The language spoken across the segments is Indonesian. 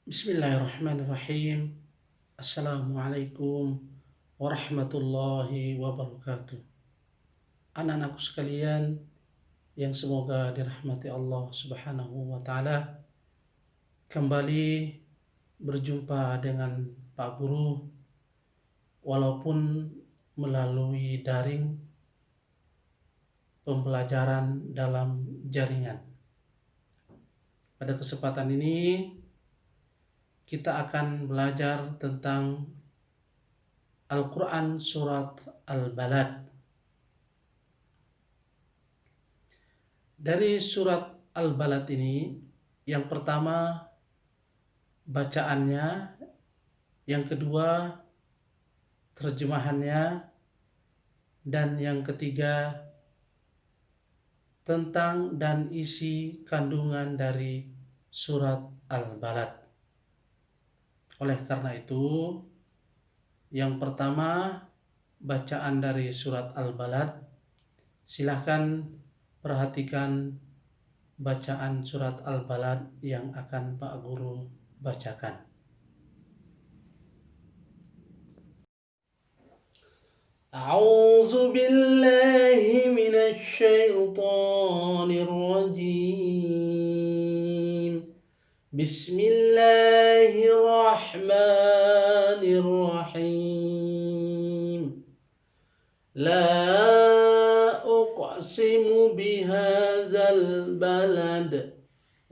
Bismillahirrahmanirrahim. Assalamualaikum warahmatullahi wabarakatuh. Anak-anakku sekalian yang semoga dirahmati Allah Subhanahu wa taala, kembali berjumpa dengan Pak Guru walaupun melalui daring pembelajaran dalam jaringan. Pada kesempatan ini kita akan belajar tentang Al-Quran Surat Al-Balad. Dari Surat Al-Balad ini, yang pertama bacaannya, yang kedua terjemahannya, dan yang ketiga tentang dan isi kandungan dari Surat Al-Balad. Oleh karena itu, yang pertama bacaan dari Surat Al-Balad. Silahkan perhatikan bacaan Surat Al-Balad yang akan Pak Guru bacakan. A'udzu billahi minasy syaithanir rajim. Bismillahirrahmanirrahim. La uqsimu bihadzal balad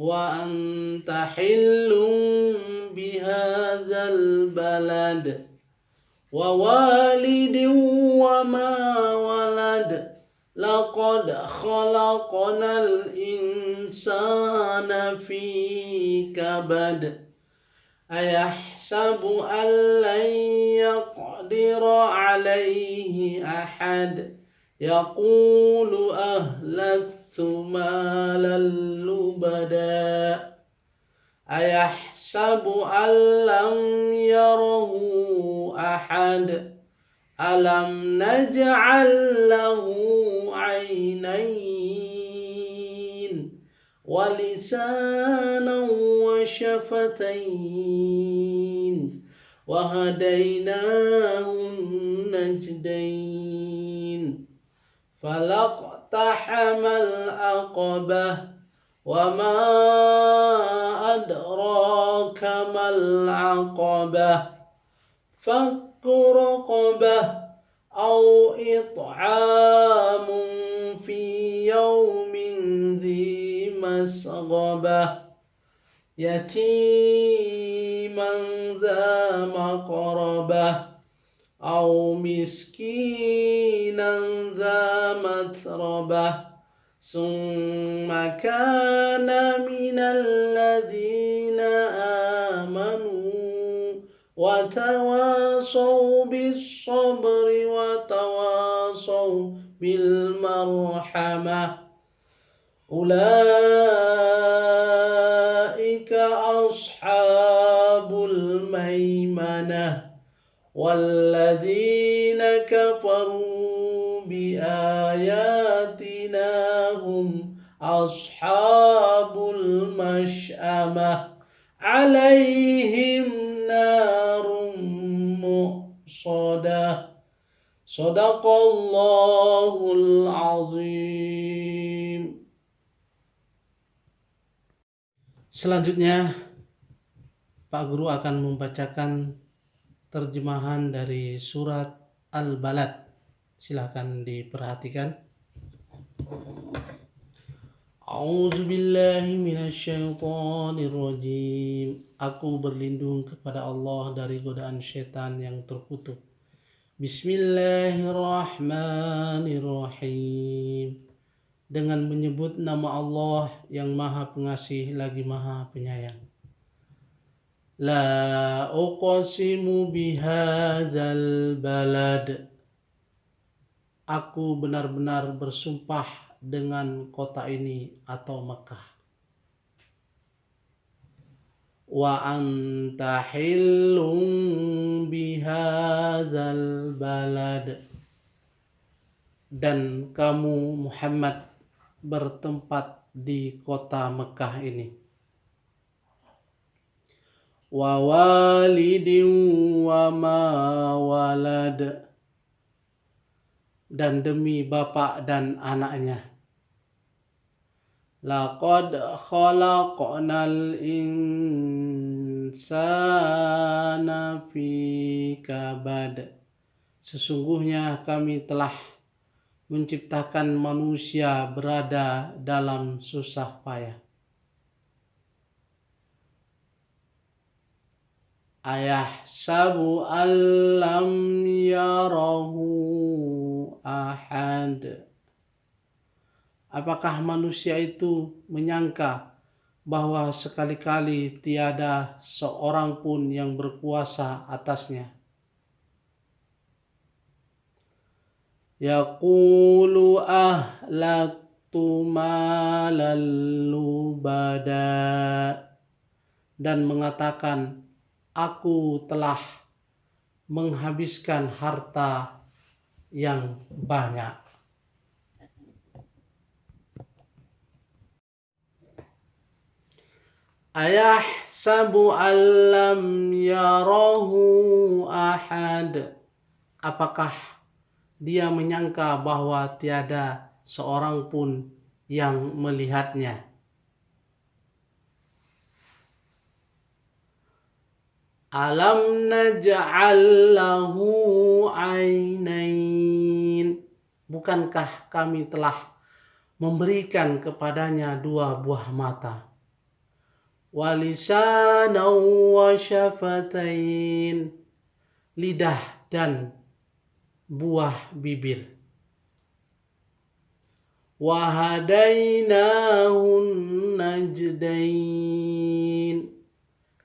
wa anta hillum bihadzal balad wa walidin wa ma walad laqad khalaqnal insana fi kabad ayahsabu an lan yaqdira alayhi ahad yaqulu ahlaktu malan lubada ayahsabu an lam yarahu ahad alam naj'al lahu 'aynayn wa lisanan wa shafatayn wa hadainahu najdayn falaqtahamal aqabah wa ma adraka mal aqabah fakku raqabah aw it'amun fi yawmin dhi masghabah yatiman dha maqrabah aw miskinan dha matrabah summa kana minal ladhina amanu wa tawasaw bis sabri wa tawasaw bil marhamah ulaika ashabul maimanah walladzina kafaru biayatina hum ashabul mash'amah alaihim narum muqsadah. Sadaqallahul azim. Selanjutnya Pak Guru akan membacakan terjemahan dari Surat Al-Balad. Silahkan diperhatikan. A'udzu billahi minasyaitonir rajim. Aku berlindung kepada Allah dari godaan setan yang terkutuk. Bismillahirrahmanirrahim. Dengan menyebut nama Allah yang Maha Pengasih lagi Maha Penyayang. La uqsimu bihadzal balad. Aku benar-benar bersumpah dengan kota ini atau Mekah. Wa anta hillum bihadzal balad. Dan kamu Muhammad bertempat di kota Mekah ini. wa walidin wa ma walad, dan demi bapak dan anaknya. Laqad khalaqnal insana fi kabad. Sesungguhnya kami telah menciptakan manusia berada dalam susah payah. Ayahsabu allam yarahu ahad. Apakah manusia itu menyangka bahwa sekali-kali tiada seorang pun yang berkuasa atasnya? Yaqulu ahlaktu malan lubada, dan mengatakan, aku telah menghabiskan harta yang banyak. Ayahsabu allam yarahu ahad. Apakah dia menyangka bahwa tiada seorang pun yang melihatnya? Alam naj'al lahu ainain. Bukankah kami telah memberikan kepadanya dua buah mata? Walisanan wa syafatain. Lidah dan buah bibir. Wahadainahun najdain.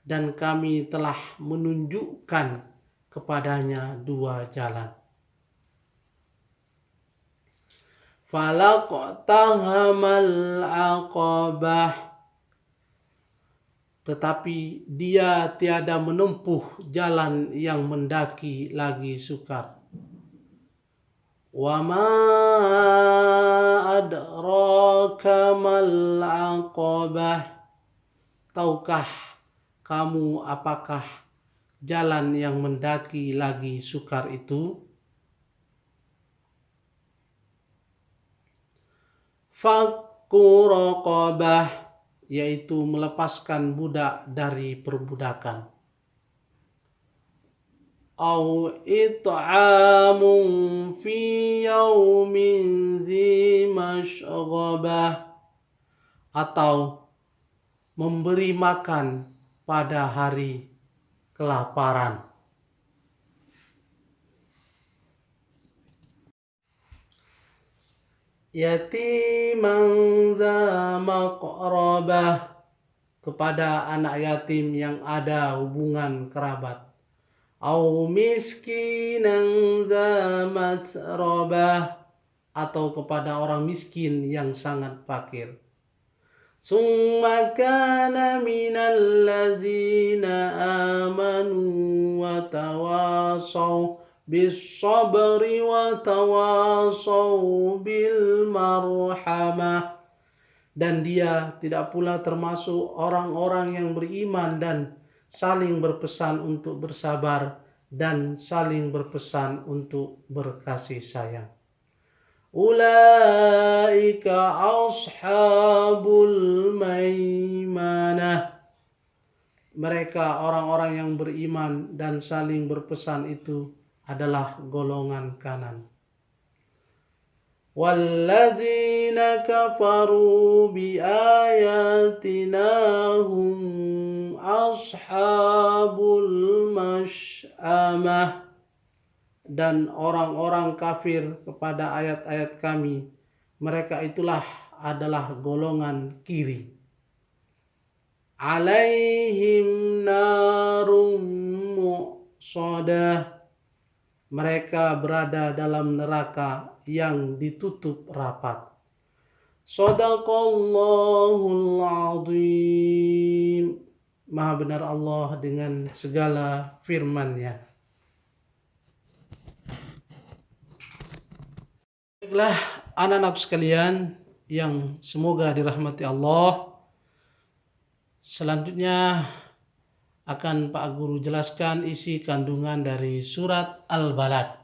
Dan kami telah menunjukkan kepadanya dua jalan. Falaqtahamal aqabah. Tetapi dia tiada menempuh jalan yang mendaki lagi sukar. Wa ma adraka mal aqabah. Tahukah kamu apakah jalan yang mendaki lagi sukar itu? Fakku raqabah, yaitu melepaskan budak dari perbudakan. Au it'amun fi yaumin dzi masghabah, atau memberi makan pada hari kelaparan. Yatiman dza maqrabah, kepada anak yatim yang ada hubungan kerabat. Au miskinan dza matrabah, atau kepada orang miskin yang sangat fakir. Summa kana minal ladzina amanu wa tawasaw bis sabri wa tawasaw bil marhamah. Dan dia tidak pula termasuk orang-orang yang beriman dan saling berpesan untuk bersabar dan saling berpesan untuk berkasih sayang. Ulaika ashabul maimanah. Mereka orang-orang yang beriman dan saling berpesan itu adalah golongan kanan. Walladzina kafaru biayatina hum ashabul mash'amah. Dan orang-orang kafir kepada ayat-ayat kami, mereka itulah adalah golongan kiri. Alaihim narum mu'sadah. Mereka berada dalam neraka yang ditutup rapat. Shadaqallahul azim. Maha benar Allah dengan segala firman-Nya. Baiklah, anak-anak sekalian yang semoga dirahmati Allah. Selanjutnya akan Pak Guru jelaskan isi kandungan dari surat Al-Balad.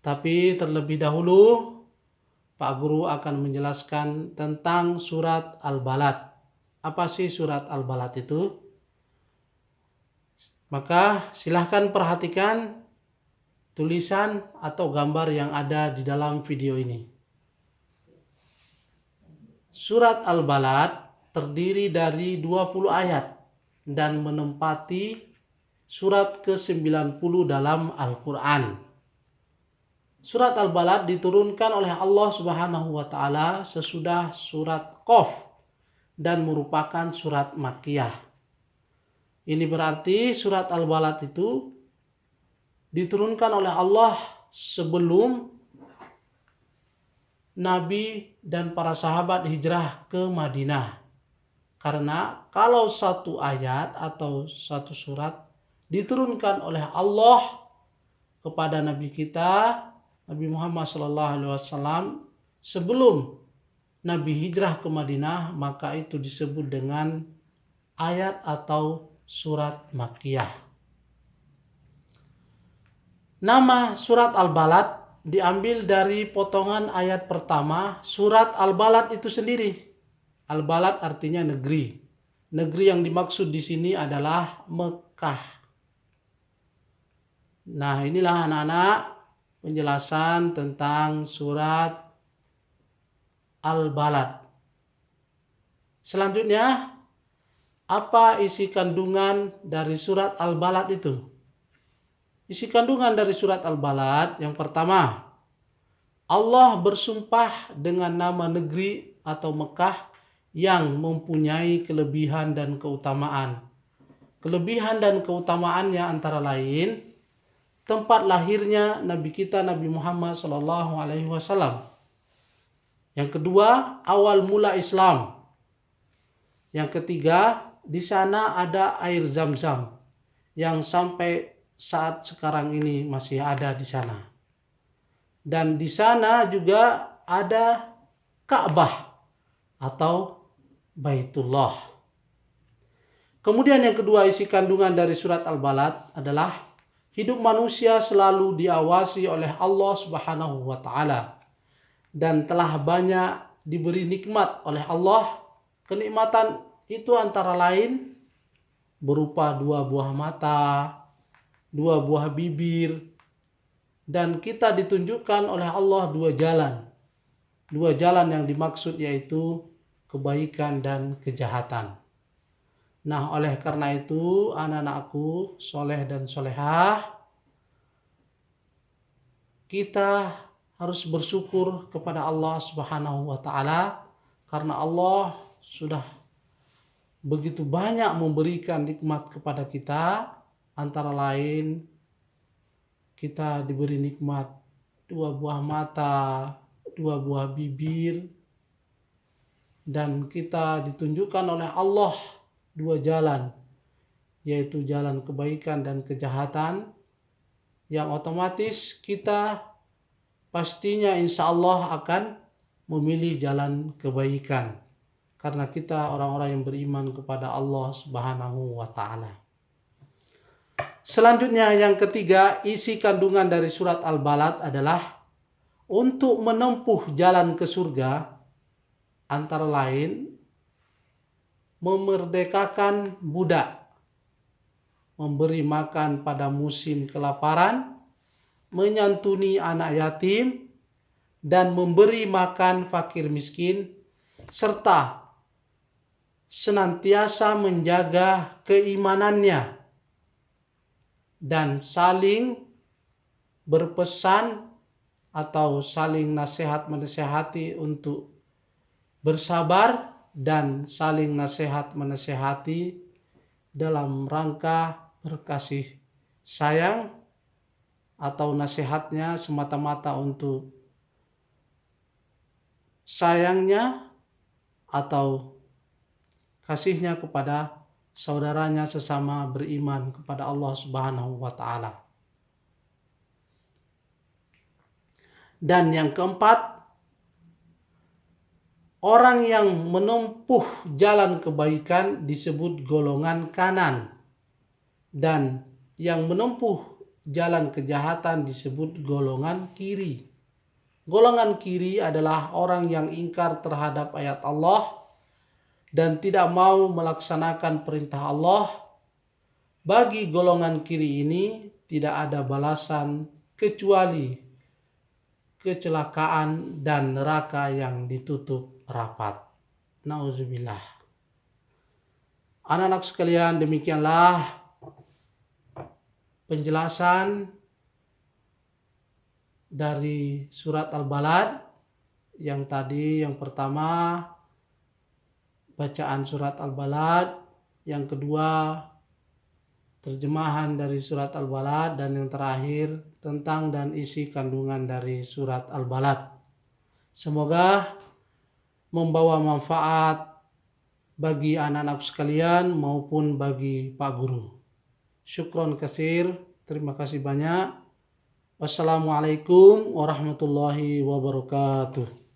Tapi terlebih dahulu Pak Guru akan menjelaskan tentang surat Al-Balad. Apa sih surat Al-Balad itu? Maka silahkan perhatikan tulisan atau gambar yang ada di dalam video ini. Surat Al-Balad terdiri dari 20 ayat dan menempati surat ke-90 dalam Al-Quran. Surat Al-Balad diturunkan oleh Allah Subhanahu wa Ta'ala sesudah surat Qaf dan merupakan surat Makkiyah. Ini berarti surat Al-Balad itu diturunkan oleh Allah sebelum Nabi dan para sahabat hijrah ke Madinah. Karena kalau satu ayat atau satu surat diturunkan oleh Allah kepada Nabi kita, Nabi Muhammad SAW, sebelum Nabi hijrah ke Madinah, maka itu disebut dengan ayat atau surat Makkiyah. Nama surat Al-Balad diambil dari potongan ayat pertama surat Al-Balad itu sendiri. Al-Balad artinya negeri. Negeri yang dimaksud di sini adalah Mekah. Nah, inilah anak-anak penjelasan tentang surat Al-Balad. Selanjutnya, apa isi kandungan dari surat Al-Balad itu? Isi kandungan dari surat Al-Balad yang pertama, Allah bersumpah dengan nama negeri atau Mekah yang mempunyai kelebihan dan keutamaan. Kelebihan dan keutamaannya antara lain tempat lahirnya Nabi kita Nabi Muhammad SAW. Yang kedua, awal mula Islam. Yang ketiga, di sana ada air Zam-Zam yang sampai saat sekarang ini masih ada di sana. Dan di sana juga ada Ka'bah atau Baitullah. Kemudian yang kedua, isi kandungan dari surat Al-Balad adalah hidup manusia selalu diawasi oleh Allah Subhanahu wa Ta'ala dan telah banyak diberi nikmat oleh Allah. Kenikmatan itu antara lain berupa 2 buah mata, 2 buah bibir, dan kita ditunjukkan oleh Allah 2 jalan. 2 jalan yang dimaksud yaitu kebaikan dan kejahatan. Nah, oleh karena itu anak-anakku soleh dan solehah, kita harus bersyukur kepada Allah Subhanahu wa Ta'ala karena Allah sudah begitu banyak memberikan nikmat kepada kita. Antara lain kita diberi nikmat 2 buah mata, 2 buah bibir, dan kita ditunjukkan oleh Allah 2 jalan, yaitu jalan kebaikan dan kejahatan, yang otomatis kita pastinya insya Allah akan memilih jalan kebaikan karena kita orang-orang yang beriman kepada Allah Subhanahu wa Ta'ala. Selanjutnya yang ketiga, isi kandungan dari surat Al-Balad adalah untuk menempuh jalan ke surga, antara lain memerdekakan budak, memberi makan pada musim kelaparan, menyantuni anak yatim, dan memberi makan fakir miskin, serta senantiasa menjaga keimanannya dan saling berpesan atau saling nasihat menasehati untuk bersabar dan saling nasihat menasehati dalam rangka berkasih sayang atau nasihatnya semata-mata untuk sayangnya atau kasihnya kepada saudaranya sesama beriman kepada Allah Subhanahu wa Ta'ala. Dan yang keempat, orang yang menempuh jalan kebaikan disebut golongan kanan dan yang menempuh jalan kejahatan disebut golongan kiri. Golongan kiri adalah orang yang ingkar terhadap ayat Allah dan tidak mau melaksanakan perintah Allah. Bagi golongan kiri ini tidak ada balasan kecuali kecelakaan dan neraka yang ditutup rapat. Nauzubillah. Anak-anak sekalian, demikianlah penjelasan dari surat Al-Balad yang tadi. Yang pertama bacaan surat Al-Balad, yang kedua terjemahan dari surat Al-Balad, dan yang terakhir tentang dan isi kandungan dari surat Al-Balad. Semoga membawa manfaat bagi anak-anak sekalian maupun bagi Pak Guru. Syukron kasir, terima kasih banyak. Wassalamualaikum warahmatullahi wabarakatuh.